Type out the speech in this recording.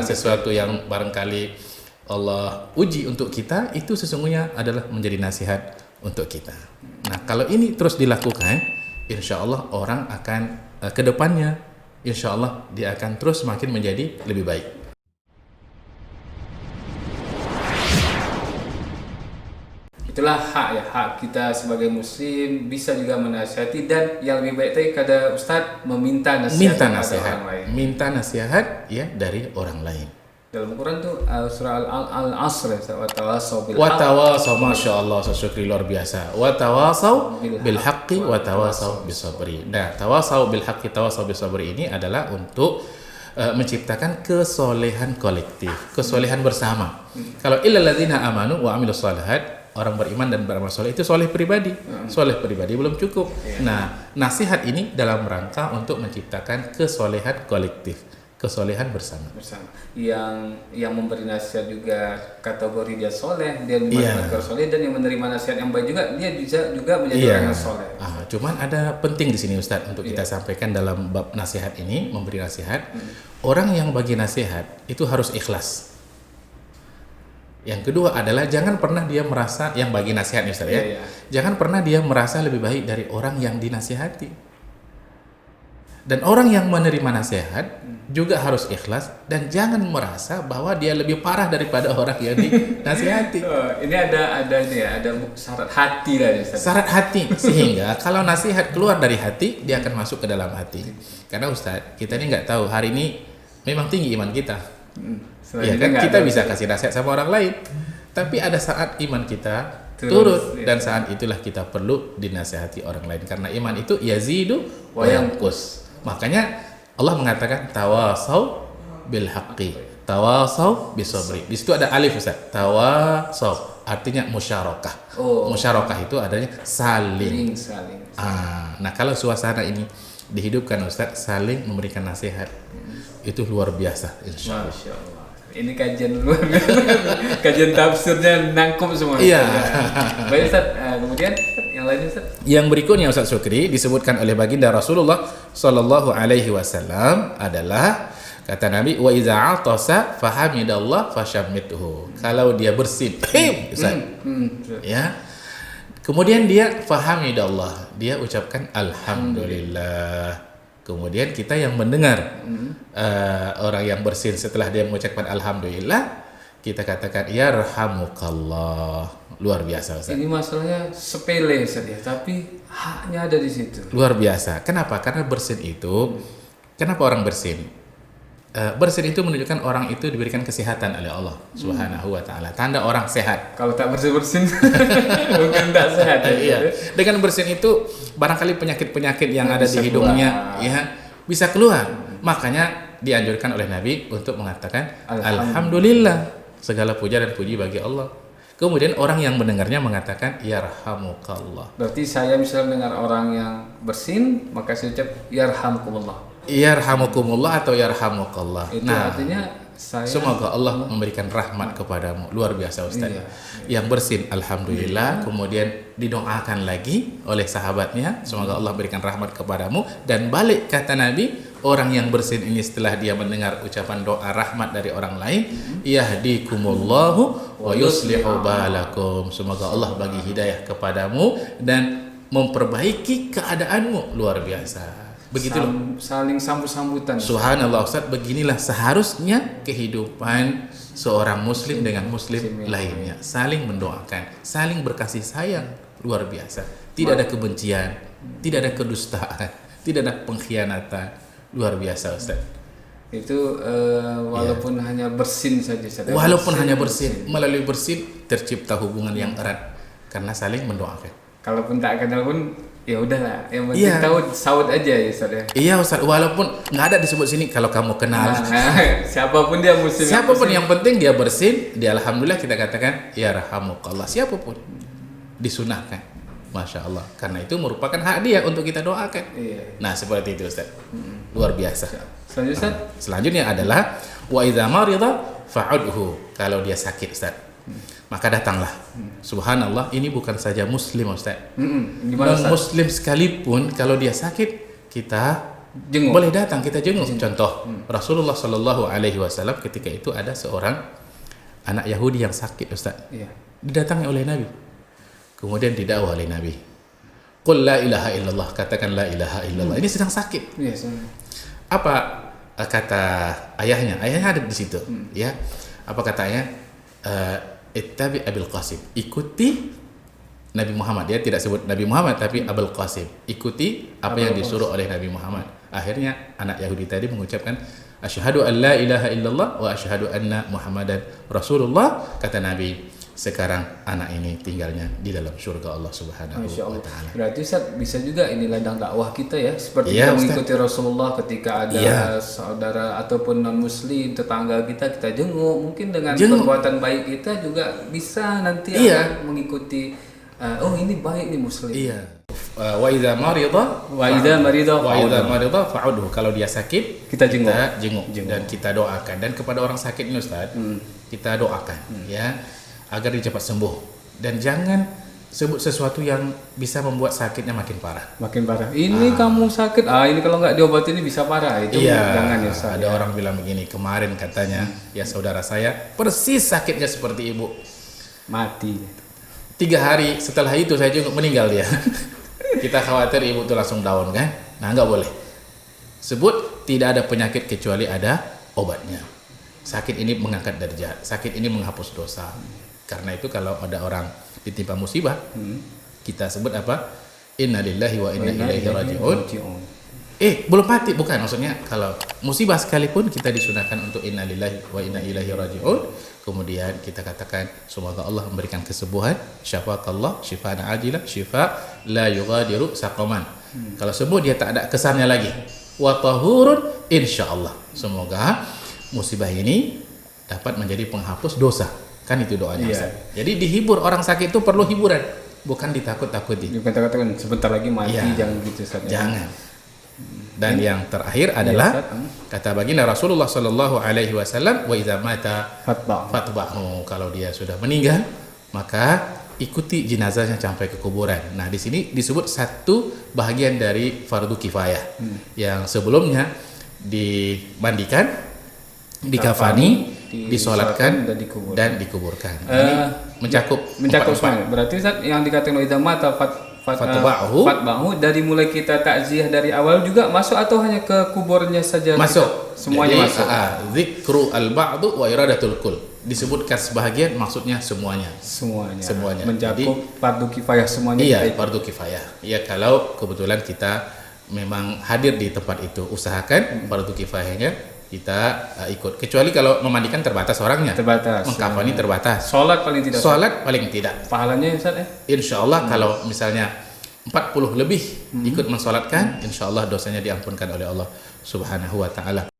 sesuatu yang barangkali Allah uji untuk kita, itu sesungguhnya adalah menjadi nasihat untuk kita. Nah, kalau ini terus dilakukan, insya Allah orang akan ke depannya, insya Allah dia akan terus makin menjadi lebih baik. Itulah hak kita sebagai muslim, bisa juga menasihati, dan yang lebih baik tadi kata Ustadz, meminta nasihat kepada orang lain. Minta nasihat ya dari orang lain. Dalam Quran tuh surah Al-Asr, watawasau bil Watawasau, masya Allah, syukri luar biasa. Watawasau bil haqqi, watawasau bis sabri. Nah, tawasau bil haqqi, tawasau bis sabri ini adalah untuk menciptakan kesolehan kolektif, kesolehan bersama. Kalau illal ladzina amanu wa amilus shalihat, orang beriman dan beramal soleh itu soleh pribadi. Soleh pribadi belum cukup. Nah, nasihat ini dalam rangka untuk menciptakan kesolehan kolektif, kesolehan bersama. Yang memberi nasihat juga kategori dia soleh, dia kategori soleh, dan yang menerima nasihat yang baik juga, dia bisa juga menjadi orang yang soleh. Cuman ada penting di sini Ustadz untuk kita sampaikan dalam bab nasihat ini, memberi nasihat. Orang yang bagi nasihat itu harus ikhlas. Yang kedua adalah jangan pernah dia merasa, yang bagi nasihat nih Ustaz ya, jangan pernah dia merasa lebih baik dari orang yang dinasihati. Dan orang yang menerima nasihat juga harus ikhlas, dan jangan merasa bahwa dia lebih parah daripada orang yang dinasihati. Ini ada syarat hati lah Ustaz. Syarat hati, sehingga kalau nasihat keluar dari hati, dia akan masuk ke dalam hati. Karena Ustaz, kita ini nggak tahu hari ini memang tinggi iman kita. Ya kan, kita bisa kasih nasihat sama orang lain, tapi ada saat iman kita turun, dan saat itulah kita perlu dinasihati orang lain, karena iman itu yazidu wa yanqus. Makanya Allah mengatakan tawasau bil haqqi, tawasau bis sabri. Di situ ada alif Ustaz. Tawasau artinya musyarakah. Musyarakah itu adanya saling. Nah, kalau suasana ini dihidupkan Ustaz, saling memberikan nasihat, itu luar biasa insyaallah. Masya Allah. Ini kajian luar biasa. Kajian tafsirnya nangkup semua. Iya. Baik Ustaz, kemudian yang lain Ustaz. Yang berikutnya Ustaz Syukri, disebutkan oleh baginda Rasulullah sallallahu alaihi wasallam adalah kata Nabi, wa iza atasa fahamidallah fashammithu. Kalau dia bersin, Ustaz. Ya. Kemudian dia fahamidallah, dia ucapkan alhamdulillah. Kemudian kita yang mendengar orang yang bersin setelah dia mengucapkan alhamdulillah, kita katakan yarhamukallah. Luar biasa Ustaz. Ini masalahnya sepele Ustaz ya, tapi haknya ada di situ. Luar biasa. Kenapa? Karena bersin itu, kenapa orang bersin? Bersin itu menunjukkan orang itu diberikan kesehatan oleh Allah Subhanahu wa taala. Tanda orang sehat. Kalau tak bersin bukan tak sehat. Iya. Dengan bersin itu barangkali penyakit-penyakit yang ada di hidungnya ya bisa keluar. Makanya dianjurkan oleh Nabi untuk mengatakan alhamdulillah. Segala puja dan puji bagi Allah. Kemudian orang yang mendengarnya mengatakan yarhamukallah. Berarti saya misalnya mendengar orang yang bersin, maka saya ucap yarhamukumullah. Yarhamukumullah atau yarhamukallah. Itu artinya semoga Allah memberikan rahmat kepadamu. Luar biasa Ustaz. Yang bersin alhamdulillah, kemudian didoakan lagi oleh sahabatnya, semoga Allah berikan rahmat kepadamu. Dan balik kata Nabi, orang yang bersin ini setelah dia mendengar ucapan doa rahmat dari orang lain, yahdikumullahu wa yuslihu balakum. Semoga Allah bagi hidayah kepadamu dan memperbaiki keadaanmu. Luar biasa. Begitu saling sambut-sambutan. Subhanallah Ustaz, beginilah seharusnya kehidupan seorang muslim dengan muslim lainnya, saling mendoakan, saling berkasih sayang. Luar biasa. Tidak ada kebencian, tidak ada kedustaan, tidak ada pengkhianatan. Luar biasa Ustaz. Itu walaupun hanya bersin saja. Walaupun hanya bersin, melalui bersin tercipta hubungan yang erat karena saling mendoakan. Kalaupun tak kenal pun ya udahlah, yang penting tahu saud aja ya Ustaz ya. Iya Ustaz, walaupun nggak ada disebut sini kalau kamu kenal. Siapapun dia muslim. Siapapun yang penting dia bersin, dia alhamdulillah kita katakan ya rahmukallah. Siapapun disunahkan. Masya Allah. Karena itu merupakan hak dia untuk kita doakan. Nah seperti itu Ustaz. Luar biasa. Selanjutnya adalah wa idza marida fa'udhu. Kalau dia sakit Ustaz, maka datanglah. Subhanallah, ini bukan saja muslim Ustaz. Non muslim sekalipun kalau dia sakit, kita Jenguk. Boleh datang kita jenguk. Contoh, Rasulullah Shallallahu Alaihi Wasallam ketika itu ada seorang anak Yahudi yang sakit, Ustaz. Iya. Didatangi oleh Nabi. Kemudian didakwa oleh Nabi. Qul la ilaha illallah, katakan la ilaha illallah. Ini sedang sakit. Iya, Apa kata ayahnya? Ayahnya ada di situ, ya. Apa katanya? Ittabi Abil Qasim. Ikuti Nabi Muhammad. Dia tidak sebut Nabi Muhammad tapi Abul Qasim. Ikuti apa yang disuruh oleh Nabi Muhammad. Akhirnya anak Yahudi tadi mengucapkan asyhadu an la ilaha illallah wa asyhadu anna Muhammadan Rasulullah. Kata Nabi, sekarang anak ini tinggalnya di dalam surga Allah Subhanahu wa taala. Berarti Ustaz bisa juga ini ladang dakwah kita ya, seperti Ya, kita mengikuti Rasulullah ketika ada saudara ataupun non muslim tetangga kita jenguk, mungkin dengan perbuatan baik kita juga bisa nanti akan mengikuti oh ini baik nih muslim. Iya. Wa idza marida fa'udhu. Kalau dia sakit, kita jenguk. Dan kita doakan. Dan kepada orang sakit ini Ustaz, kita doakan ya agar dia cepat sembuh. Dan jangan sebut sesuatu yang bisa membuat sakitnya makin parah. Makin parah. Ini kamu sakit. Ini kalau nggak diobati ini bisa parah. Itu jangan ya Ustaz. Ada orang bilang begini, kemarin katanya ya saudara saya persis sakitnya seperti ibu. Mati. 3 hari setelah itu saya juga meninggal dia. Kita khawatir ibu itu langsung down kan? Nah, nggak boleh. Sebut tidak ada penyakit kecuali ada obatnya. Sakit ini mengangkat derajat, sakit ini menghapus dosa. Karena itu kalau ada orang ditimpa musibah, kita sebut apa? Inna lillahi wa inna ilaihi raji'un. Belum mati, bukan, maksudnya kalau musibah sekalipun kita disunahkan untuk inna lillahi wa inna ilaihi raji'un. Kemudian kita katakan semoga Allah memberikan kesembuhan, syafaqallah, syifaan ajilah, syifa la yughadiru saqaman. Kalau sembuh dia tak ada kesannya lagi. Wa tahurun insyaallah. Semoga musibah ini dapat menjadi penghapus dosa. Kan itu doanya. Jadi dihibur, orang sakit itu perlu hiburan, bukan ditakut-takuti. Bukan takut-takuti, sebentar lagi mati, jangan gitu Ustaz. Jangan. Dan yang terakhir adalah kata baginda Rasulullah Sallallahu Alaihi Wasallam, wa idza mata fatba'hu. Kalau dia sudah meninggal, maka ikuti jenazahnya sampai ke kuburan. Nah, di sini disebut satu bahagian dari fardu kifayah yang sebelumnya dimandikan, dikafani, disolatkan dan dikuburkan. Ini mencakup semuanya. Berarti Ustaz yang dikatakan idza mata fatba'hu dari mulai kita takziah dari awal juga masuk atau hanya ke kuburnya saja? Masuk. Semuanya masuk. Dzikru al-ba'du wa iradatul kull. Disebutkan sebahagian, maksudnya semuanya. Semuanya. Mencakup fardu kifayah semuanya. Iya, fardu kifayah. Iya, kalau kebetulan kita memang hadir di tempat itu, usahakan fardu kifayahnya kita ikut. Kecuali kalau memandikan terbatas orangnya. Mengkafani terbatas. Salat paling tidak. Pahalanya Ustaz insyaallah kalau misalnya 40 lebih ikut mensolatkan, insyaallah dosanya diampunkan oleh Allah Subhanahu wa taala.